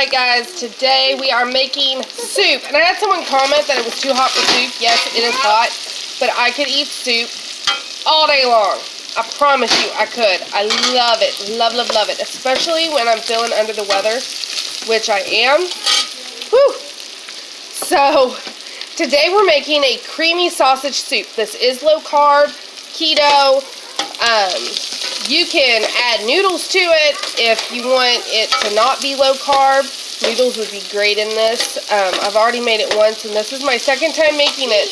Alright guys, today we are making soup. And I had someone comment that it was too hot for soup. Yes, it is hot, but I could eat soup all day long. I promise you I could. I love it. Love, love, love it. Especially when I'm feeling under the weather, which I am. Whew. So, today we're making a creamy sausage soup. This is low carb, keto. You can add noodles to it if you want it to not be low carb. Noodles would be great in this. I've already made it once, and this is my second time making it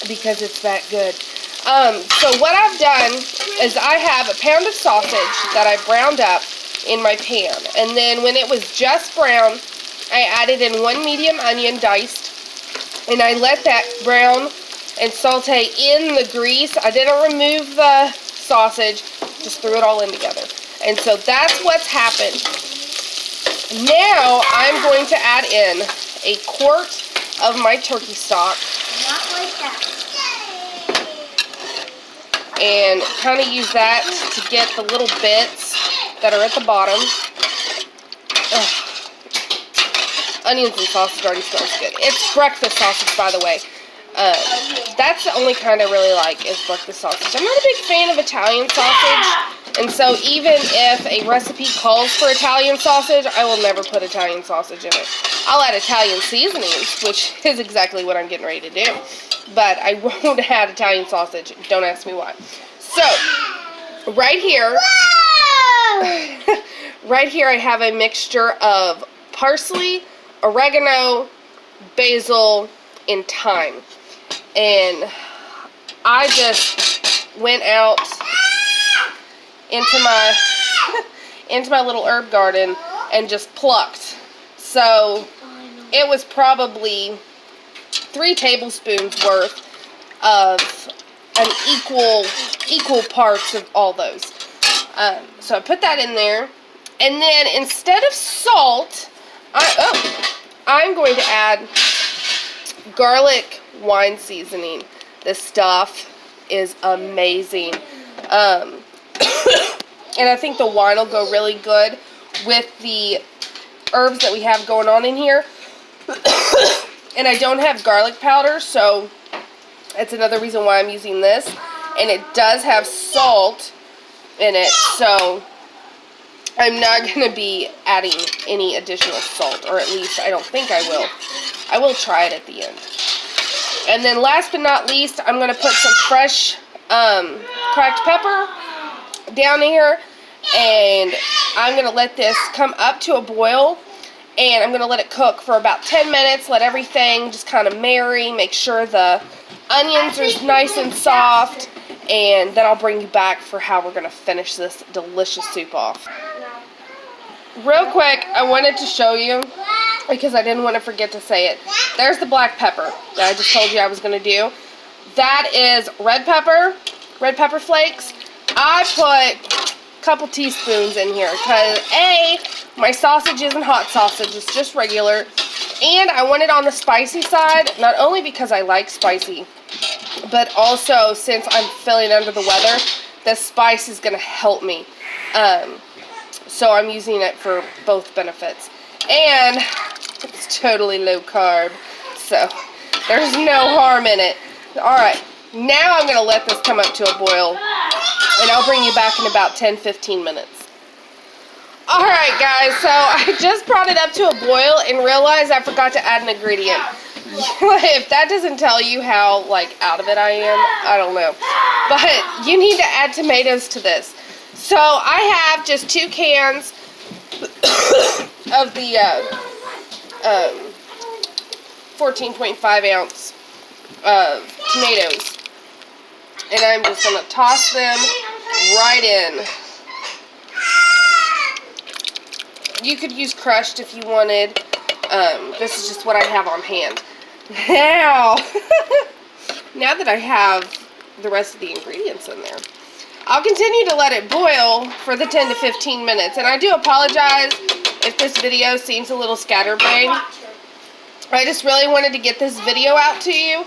because it's that good. So what I've done is I have a pound of sausage that I browned up in my pan. And then when it was just brown, I added in 1 medium onion diced. And I let that brown and saute in the grease. I didn't remove the sausage, just threw it all in together. And so that's what's happened. Now I'm going to add in a quart of my turkey stock. Not like that. And kind of use that to get the little bits that are at the bottom. Ugh. Onions and sausage already smells good. It's breakfast sausage, by the way. That's the only kind I really like is breakfast sausage. I'm not a big fan of Italian sausage, and so even if a recipe calls for Italian sausage, I will never put Italian sausage in it. I'll add Italian seasonings, which is exactly what I'm getting ready to do. But I won't add Italian sausage. Don't ask me why. So, right here, right here I have a mixture of parsley, oregano, basil, and thyme. And I just went out into my little herb garden and just plucked. So, it was probably 3 tablespoons worth of an equal parts of all those. So I put that in there, and then instead of salt, I'm going to add garlic wine seasoning. This stuff is amazing, and I think the wine will go really good with the herbs that we have going on in here. And I don't have garlic powder, so that's another reason why I'm using this. And it does have salt in it, so I'm not going to be adding any additional salt, or at least I don't think I will. I will try it at the end. And then last but not least, I'm going to put some fresh cracked pepper down here, and I'm going to let this come up to a boil. And I'm going to let it cook for about 10 minutes, let everything just kind of marry, make sure the onions are nice and soft, and then I'll bring you back for how we're going to finish this delicious soup off. Real quick, I wanted to show you, because I didn't want to forget to say it. There's the black pepper that I just told you I was going to do. That is red pepper flakes. I put couple teaspoons in here because my sausage isn't hot sausage, it's just regular, and I want it on the spicy side, not only because I like spicy, but also since I'm feeling under the weather, the spice is going to help me, so I'm using it for both benefits. And it's totally low carb, so there's no harm in it. Alright, now I'm going to let this come up to a boil, and I'll bring you back in about 10-15 minutes. Alright guys, so I just brought it up to a boil and realized I forgot to add an ingredient. If that doesn't tell you how, like, out of it I am, I don't know. But you need to add tomatoes to this. So I have just 2 cans of the 14.5 ounce tomatoes. And I'm just going to toss them right in. You could use crushed if you wanted. This is just what I have on hand. Now, now that I have the rest of the ingredients in there, I'll continue to let it boil for the 10 to 15 minutes. And I do apologize if this video seems a little scatterbrained. I just really wanted to get this video out to you.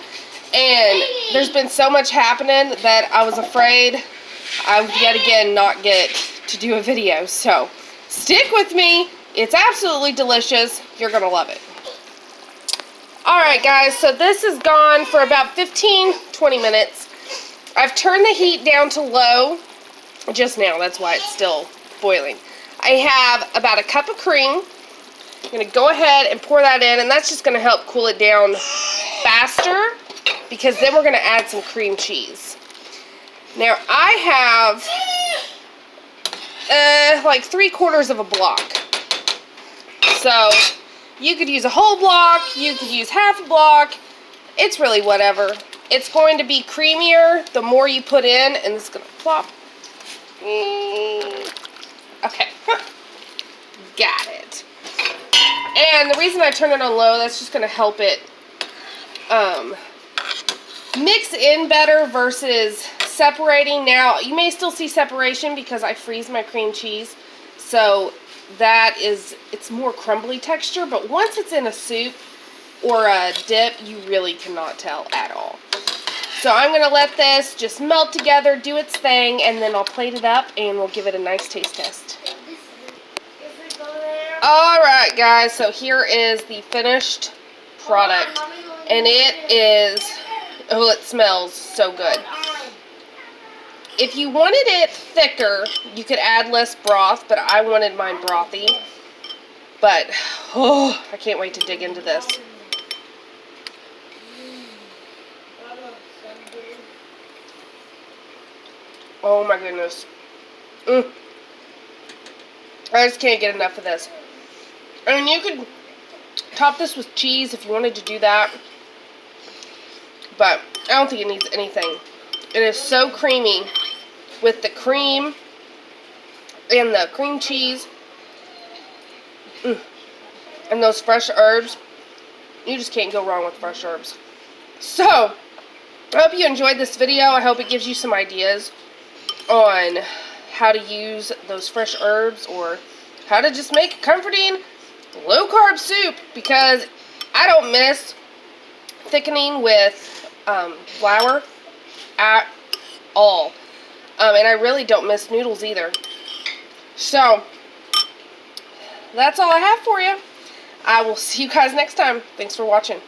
And there's been so much happening that I was afraid I would yet again not get to do a video. So Stick with me. It's absolutely delicious. You're going to love it. Alright guys, so this has gone for about 15-20 minutes. I've turned the heat down to low just now. That's why it's still boiling. I have about a cup of cream. I'm going to go ahead and pour that in, and that's just going to help cool it down faster, because then we're going to add some cream cheese. Now, I have like 3/4 of a block. So, you could use a whole block, you could use half a block. It's really whatever. It's going to be creamier the more you put in, and it's going to plop. Okay. Got it. And the reason I turn it on low, that's just going to help it mix in better versus separating. Now, you may still see separation because I freeze my cream cheese. So, it's more crumbly texture. But once it's in a soup or a dip, you really cannot tell at all. So, I'm going to let this just melt together, do its thing, and then I'll plate it up and we'll give it a nice taste test. Alright guys, so here is the finished product, and it is, oh, it smells so good. If you wanted it thicker, you could add less broth, but I wanted mine brothy. But, oh, I can't wait to dig into this. Oh my goodness. I just can't get enough of this. I mean, you could top this with cheese if you wanted to do that, but I don't think it needs anything. It is so creamy with the cream and the cream cheese and those fresh herbs. You just can't go wrong with fresh herbs. So, I hope you enjoyed this video. I hope it gives you some ideas on how to use those fresh herbs, or how to just make a comforting low-carb soup, because I don't miss thickening with flour at all. And I really don't miss noodles either. So, that's all I have for you. I will see you guys next time. Thanks for watching.